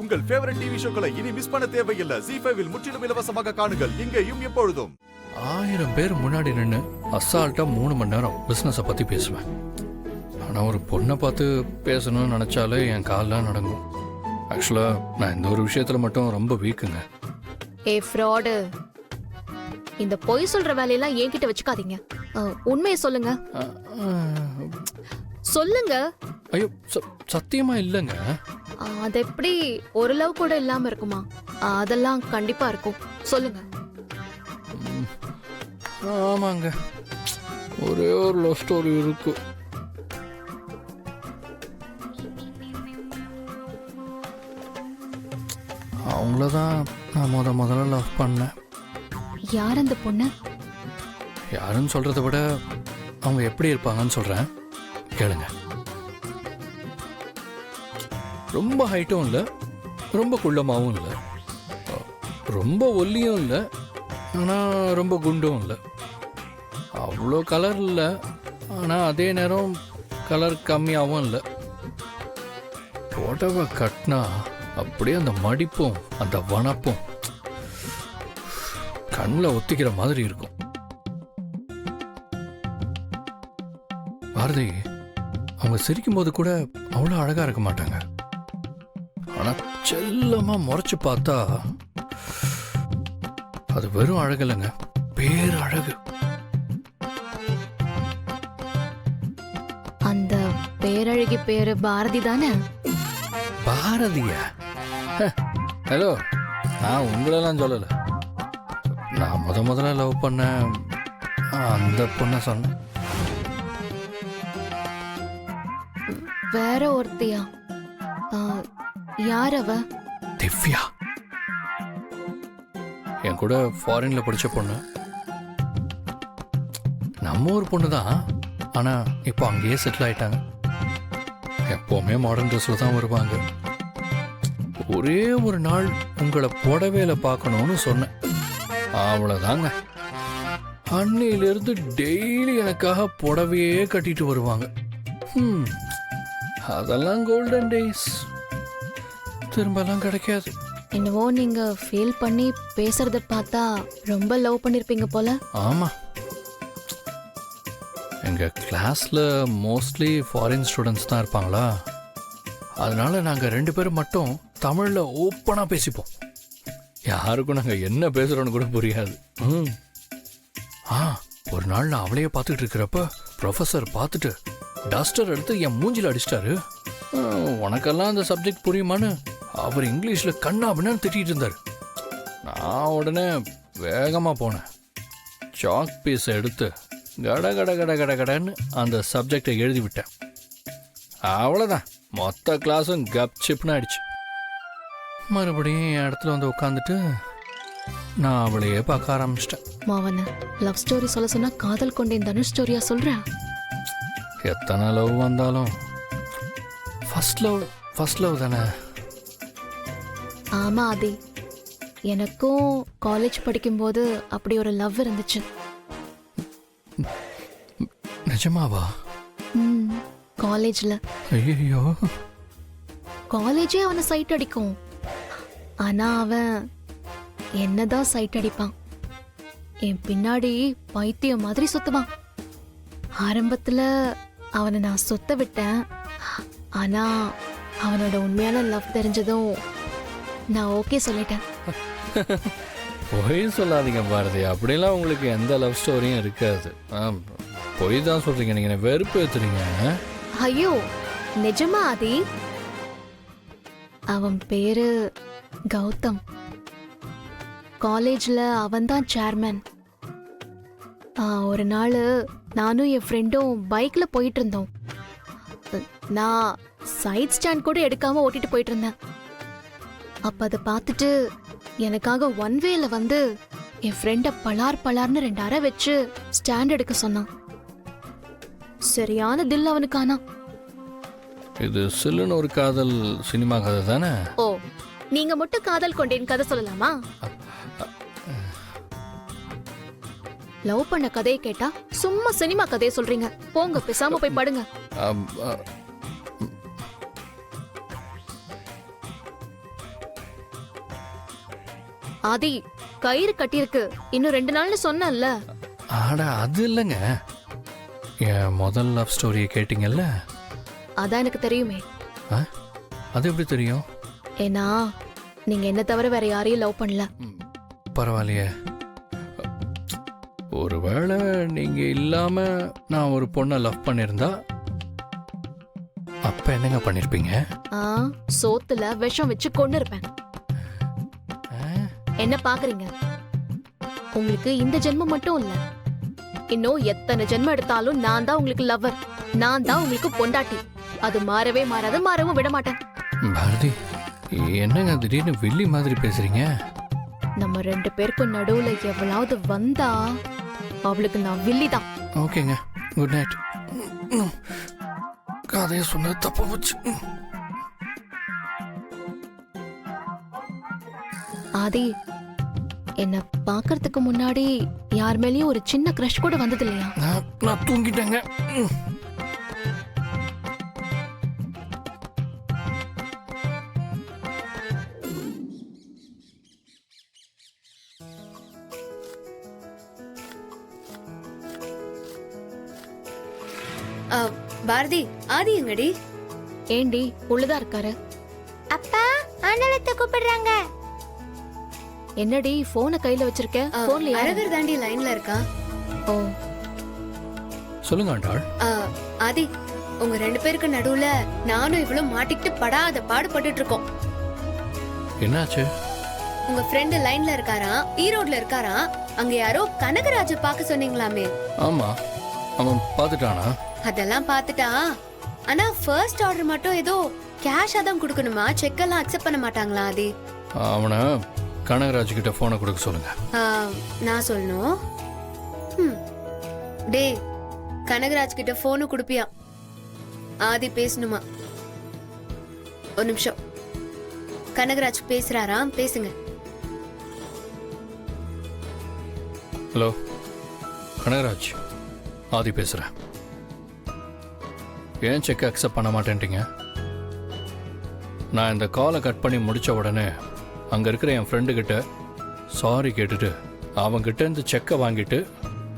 உங்கள் favourite TV ஷோக்களை இனி miss பண்ண தேவையில்லை. ZEE5 இல் முற்றிலும் இலவசமாக காணுங்கள். இங்கேயும் எப்பொழுதும் 1000 பேர் முன்னாடி நின்று அசால்ட்டா 3 மணி நேரம் பிசினஸை பத்தி பேசுவேன். ஆனா ஒரு பொண்ணை பார்த்து பேசணும்னு நினைச்சாலே என் கால்லாம் நடங்கும். ஆக்சுவலா நான் இந்த ஒரு விஷயத்துல மட்டும் ரொம்ப வீக்குங்க. ஃப்ராடு, இந்த பொய் சொல்ற வேலையெல்லாம் என்கிட்ட வச்சுக்காதீங்க. உண்மையை சொல்லுங்க. சொல்லுங்க. ஐயோ, சத்தியமா இல்லைங்க. அது எப்படி ஒரு லவ் கூட இல்லாம இருக்குமா? அதெல்லாம் கண்டிப்பா இருக்கும். சொல்லுங்க. ஆமாங்க, ஒரே ஒரு லவ் ஸ்டோரி இருக்கு. அவங்களதான் நான் முதல்ல லவ் பண்ணேன். யார் அந்த பொண்ணு? யாருன்னு சொல்றதை விட அவங்க எப்படி இருப்பாங்கன்னு சொல்றேன், கேளுங்க. ரொம்ப ஹைட்டும் இல்லை, ரொம்ப குள்ளமாகவும் இல்லை, ரொம்ப ஒல்லியும் இல்லை, ஆனால் ரொம்ப குண்டும் இல்லை. அவ்வளோ கலர் இல்லை, ஆனால் அதே நேரம் கலர் கம்மியாகவும் இல்லை. புடவை கட்டினா அப்படியே அந்த மடிப்பும் அந்த வனப்பும் கண்ணில் ஒத்திக்கிற மாதிரி இருக்கும். பாரதி, அவங்க சிரிக்கும் போது கூட அவ்வளோ அழகா இருக்க மாட்டாங்க. ஆனா செல்லமா முறைச்சு பார்த்தா அது வெறும் அழகு இல்லைங்க, பேரழகு. அந்த பேரழகி பேரு பாரதி தானே? பாரதியா? ஹலோ, நான் உங்களெல்லாம் சொல்லல. நான் முதல்ல லவ் பண்ண அந்த பொண்ணை சொன்னேன். வேற ஒருத்தியா? யார் அவ? திவ்யா, என் கூட ஃபாரின்ல படிச்ச பொண்ணு. நம்ம ஒரு பொண்ணு தான், ஆனா இப்போ அங்கேயே செட்டில் ஆயிட்டாங்க. எப்பவுமே மாடர்ன் ட்ரெஸ்ல தான் வருவாங்க. ஒரே ஒரு நாள் உங்களை புடவையில பார்க்கணும்னு சொன்னேன், அவ்வளவுதாங்க. அன்னையிலிருந்து டெய்லி எனக்காக புடவையே கட்டிட்டு வருவாங்க. அதெல்லாம் கோல்டன் டேஸ், திரும்பலாம் கிடைக்காது. என்னவோ நீங்க ஃபீல் பண்ணி பேசுறத பார்த்தா ரொம்ப லவ் பண்ணிருப்பீங்க போல. ஆமா, எங்க கிளாஸ்ல மோஸ்ட்லி ஃபாரின் ஸ்டூடெண்ட்ஸ் தான் இருப்பாங்களா, அதனால நாங்க 2 பேரும் மட்டும் தமிழ்ல ஓப்பனா பேசிப்போம். யாருக்கும் நாங்க என்ன பேசுறோன்னு கூட புரியாது. ஒரு நாள் நான் அவளையே பார்த்துட்டு இருக்கிறப்ப ப்ரொஃபஸர் பார்த்துட்டு டஸ்டர் எடுத்து என் மூஞ்சில அடிச்சிட்டாரு. உனக்கெல்லாம் அந்த சப்ஜெக்ட் புரியுமான்னு அவர் இங்கிலீஷ்ல கண்ணா அப்படின்னு திட்டிட்டு இருந்தாரு. நான் உடனே வேகமா போனேன், சாக் பீஸ் எடுத்து கட கட கட கட கடன்னு அந்த சப்ஜெக்டை எழுதி விட்டேன். அவ்வளோதான், மொத்த கிளாஸும் கப் சிப்னு ஆயிடுச்சு. மறுபடியும் என் இடத்துல வந்து உட்காந்துட்டு நான் அவளையே பார்க்க ஆரம்பிச்சிட்டேன். மாவன, லவ் ஸ்டோரி சொல்ல சொன்னா காதல் கொண்டேன் தனுஷ் ஸ்டோரியா சொல்ற? எத்தனை லவ் வந்தாலும் ஃபர்ஸ்ட் லவ் தானே. ஆமா ஆதி, எனக்கும் காலேஜ் படிக்கும்போது அப்படி ஒரு லவ் இருந்துச்சு. நிஜமாவா? காலேஜ்ல. ஐயோ, காலேஜே அவனை சைட் அடிக்கும், ஆனா அவன் என்னதான் சைட் அடிப்பான். என் பின்னாடி பைத்தியம் மாதிரி சுத்துவான். ஆரம்பத்துல அவனை நான் சுத்த விட்டேன், ஆனா அவனோட உண்மையான லவ் தெரிஞ்சதும் நான் ஓகே சொல்லிட்டேன். பொய் சொல்லாதீங்க பாரதி, அப்படிலாம் உங்களுக்கு எந்த லவ் ஸ்டோரியும் இருக்காது. பொய் தான் சொல்றீங்க, நீங்க வெறுப்பு ஏத்துறீங்க. ஐயோ நிஜமா ஆதி? அவன் பேரு கௌதம். காலேஜ்ல அவன் தான் சேர்மன். ஒரு நாள் நானும் என் ஃப்ரெண்டும் பைக்ல போயிட்டு இருந்தோம். நான் சைட் ஸ்டாண்ட் கூட எடுக்காம ஓட்டிட்டு போயிட்டு இருந்தேன். அப்ப அதை பார்த்துட்டு எனக்காக ஒன் வேல வந்து என் ஃப்ரெண்ட பலார்னு 2 அரை வச்சு ஸ்டாண்ட் எடுக்க சொன்னான். சரியான தில் அவனுக்கானா. இது சில்லுன்னு ஒரு காதல் சினிமா கதை தானே? ஓ, நீங்க மட்டும் காதல் கொண்டேன் கதை சொல்லலாமா? லவ் பண்ண கதையை கேட்டா சும்மா சினிமா கதையை சொல்றீங்க. போங்க, பேசாம போய் படுங்க. ஆதி கயிறு கட்டியிருக்கு, இன்னும் 2 நாள்னு சொன்னேன்ல. ஆட அது இல்லைங்க, என் முதல் லவ் ஸ்டோரியை கேட்டிங்கல்ல, அதான் எனக்கு தெரியுமே. ஆ? அது எப்படி தெரியும்? ஏன்னா நீங்க என்ன தவிர வேற யாரையும் லவ் பண்ணல. பரவாயில்லையே. ஒருவேளை நீங்க இல்லாம நான் ஒரு பொண்ணை லவ் பண்ணியிருந்தா அப்ப என்னங்க பண்ணிருப்பீங்க? சோத்துல விஷம் வச்சு கொண்டு இருப்பேன். என்ன பாக்குறீங்க? உங்களுக்கு இந்த ஜென்மம் மட்டும் இல்ல, இன்னும் எத்தனை ஜென்மம் எடுத்தாலும் நான் தான் உங்களுக்கு லவ்வர், நான் தான் உங்களுக்கு பொண்டாட்டி. அது மாறவே மாறாது, மாறவும் விட மாட்டேன். பாரதி, என்னங்க திடீர்னு வில்லி மாதிரி பேசுறீங்க? நம்ம 2 பேருக்கும் நடுவுல எவ்வளவு வந்தா அவளுக்கு நான் வில்லி தான். ஓகேங்க, குட் நைட். கதைய சொன்னது தப்பா போச்சு. ஆதி, என்ன பாக்குறதுக்கு முன்னாடி யார் மேலயும் ஒரு சின்ன கிரஷ் கூட வந்தது இல்லையா? நான் தூங்கிட்டேங்க. பாரதி, ஆதி எங்கடி? ஏண்டி உள்ளதா இருக்காரு? அப்பா, ஆண்டலத்தை கூப்பிடுறாங்க. என்னடி போனை கையில வச்சிருக்க? போன்ல யாரு? அழகர் தாண்டி லைன்ல இருக்கா. ஓ, சொல்லுங்க ஆண்டாள். ஆதி, உங்க 2 பேருக்கு நடுவுல நானும் இவ்வளவு மாட்டிக்கிட்டு படாத பாடுபட்டுட்டு இருக்கோம். என்னாச்சு? உங்க ஃப்ரெண்ட் லைன்ல இருக்காராம், ஈரோட்ல இருக்காராம். அங்க யாரோ கனகராஜ பாக்க சொன்னீங்களாமே. ஆமா, அவன் பாத்துட்டானா? அதெல்லாம் பாத்துட்டா. ஆனா ஃபர்ஸ்ட் ஆர்டர் மட்டும் ஏதோ கேஷா தான் கொடுக்கணுமா, செக் எல்லாம் அக்செப்ட் பண்ண மாட்டாங்களா ஆதி? அவனை கனகராஜ் கிட்ட போனை கொடுக்க சொல்லுங்க. நான் சொல்லணும். டேய், கனகராஜ் கிட்ட போனு கொடுப்பியா? ஆதி பேசணுமா? ஒரு நிமிஷம். கனகராஜ் பேசுறாராம், பேசுங்க. ஹலோ கனகராஜ், ஆதி பேசுறேன். ஏன் செக் அக்செப்ட் பண்ண மாட்டேன்ட்டீங்க? நான் இந்த காலை கட் பண்ணி முடிச்ச உடனே அங்கே இருக்கிற என் ஃப்ரெண்டு கிட்ட சாரி கேட்டுட்டு அவன்கிட்ட இருந்து செக்கை வாங்கிட்டு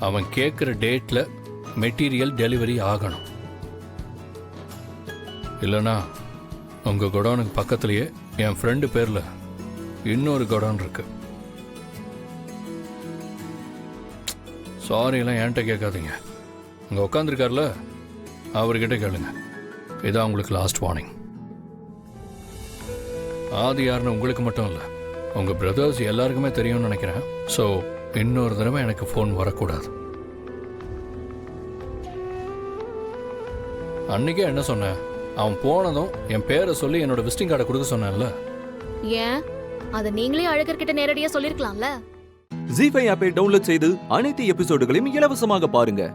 அவன் கேட்குற டேட்டில் மெட்டீரியல் டெலிவரி ஆகணும். இல்லைனா உங்கள் குடோனுக்கு பக்கத்துலேயே என் ஃப்ரெண்டு பேரில் இன்னொரு குடோன் இருக்கு. சாரியெல்லாம் என்கிட்ட கேட்காதீங்க, அங்கே உட்காந்துருக்கார்ல அவர்கிட்ட கேளுங்க. இதான் உங்களுக்கு லாஸ்ட் வார்னிங். ஆதி யாருன்னு உங்களுக்கு மட்டும் இல்லை, உங்கள் பிரதர்ஸ் எல்லாருக்குமே தெரியும்னு நினைக்கிறேன். ஸோ இன்னொரு தடவை எனக்கு ஃபோன் வரக்கூடாது. அன்னைக்கே என்ன சொன்னேன்? அவன் போனதும் என் பேரை சொல்லி என்னோட விசிட்டிங் கார்டை கொடுக்க சொன்னேன்ல. ஏன் அதை நீங்களே அழகர்கிட்ட நேரடியா சொல்லிருக்கலாம்ல? ஜீ5 ஆப்பை டவுன்லோட் செய்து அனைத்து எபிசோடுகளையும் இலவசமாக பாருங்க.